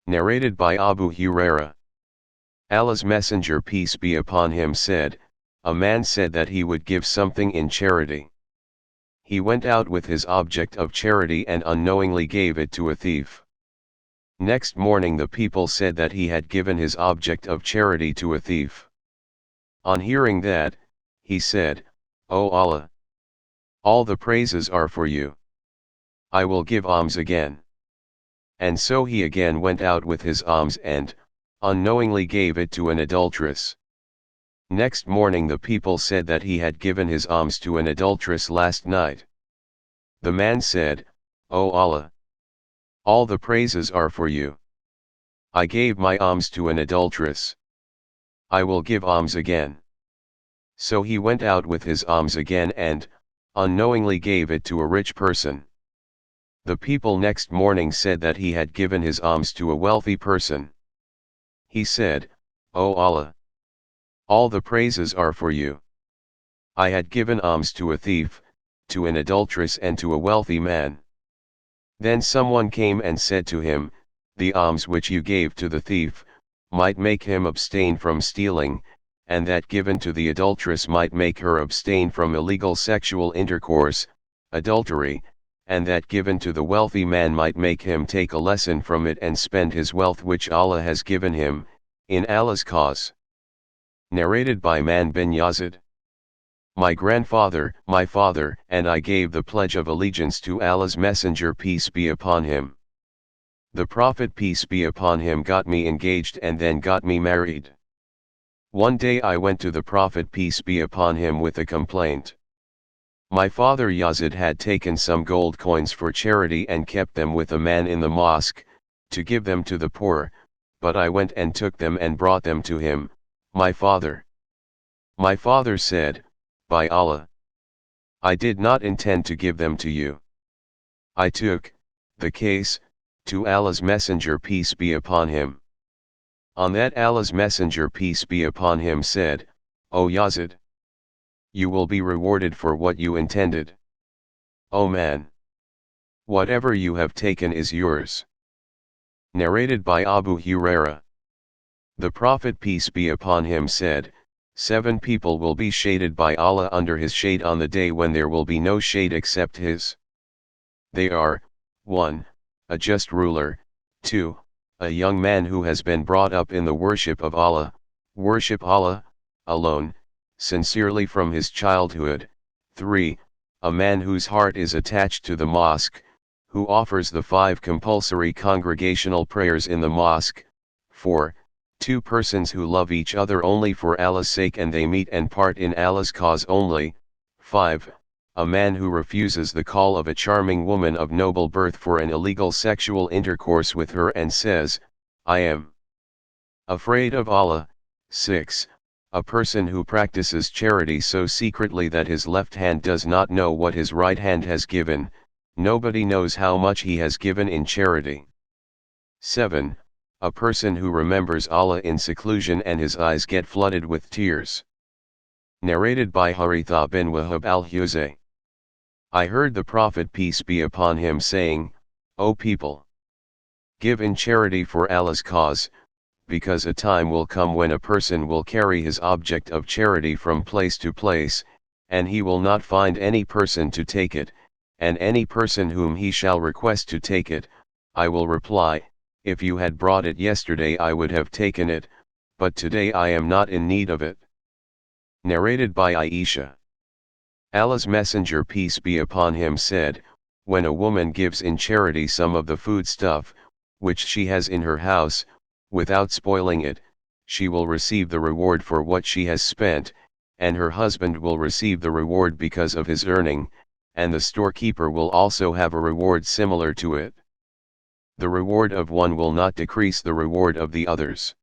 Narrated by Abu Huraira. Allah's Messenger peace be upon him said, a man said that he would give something in charity. He went out with his object of charity and unknowingly gave it to a thief. Next morning the people said that he had given his object of charity to a thief. On hearing that, he said, O Allah! All the praises are for you. I will give alms again. And so he again went out with his alms and, unknowingly gave it to an adulteress. Next morning the people said that he had given his alms to an adulteress last night. The man said, O Allah! All the praises are for you. I gave my alms to an adulteress. I will give alms again. So he went out with his alms again and, unknowingly gave it to a rich person. The people next morning said that he had given his alms to a wealthy person. He said, O Allah! All the praises are for you. I had given alms to a thief, to an adulteress and to a wealthy man. Then someone came and said to him, the alms which you gave to the thief, might make him abstain from stealing, and that given to the adulteress might make her abstain from illegal sexual intercourse, adultery, and that given to the wealthy man might make him take a lesson from it and spend his wealth which Allah has given him, in Allah's cause. Narrated by Man bin Yazid. My grandfather, my father, and I gave the pledge of allegiance to Allah's Messenger peace be upon him. The Prophet peace be upon him got me engaged and then got me married. One day I went to the Prophet peace be upon him with a complaint. My father Yazid had taken some gold coins for charity and kept them with a man in the mosque, to give them to the poor, but I went and took them and brought them to him, my father. My father said, by Allah! I did not intend to give them to you. I took the case to Allah's Messenger peace be upon him. On that Allah's Messenger peace be upon him said, O Yazid! You will be rewarded for what you intended. O man! Whatever you have taken is yours. Narrated by Abu Huraira. The Prophet peace be upon him said, 7 people will be shaded by Allah under his shade on the day when there will be no shade except his. They are, 1. A just ruler, 2. A young man who has been brought up in the worship of Allah, worship Allah alone, sincerely from his childhood, 3. A man whose heart is attached to the mosque, who offers the 5 compulsory congregational prayers in the mosque, 4. 2 persons who love each other only for Allah's sake and they meet and part in Allah's cause only, 5. A man who refuses the call of a charming woman of noble birth for an illegal sexual intercourse with her and says, I am afraid of Allah, 6. A person who practices charity so secretly that his left hand does not know what his right hand has given, nobody knows how much he has given in charity. 7. A person who remembers Allah in seclusion and his eyes get flooded with tears. Narrated by Haritha bin Wahab al-Huzay. I heard the Prophet peace be upon him saying, O people! Give in charity for Allah's cause, because a time will come when a person will carry his object of charity from place to place, and he will not find any person to take it, and any person whom he shall request to take it, I will reply, if you had brought it yesterday I would have taken it, but today I am not in need of it. Narrated by Aisha. Allah's Messenger peace be upon him said, when a woman gives in charity some of the food stuff, which she has in her house, without spoiling it, she will receive the reward for what she has spent, and her husband will receive the reward because of his earning, and the storekeeper will also have a reward similar to it. The reward of one will not decrease the reward of the others.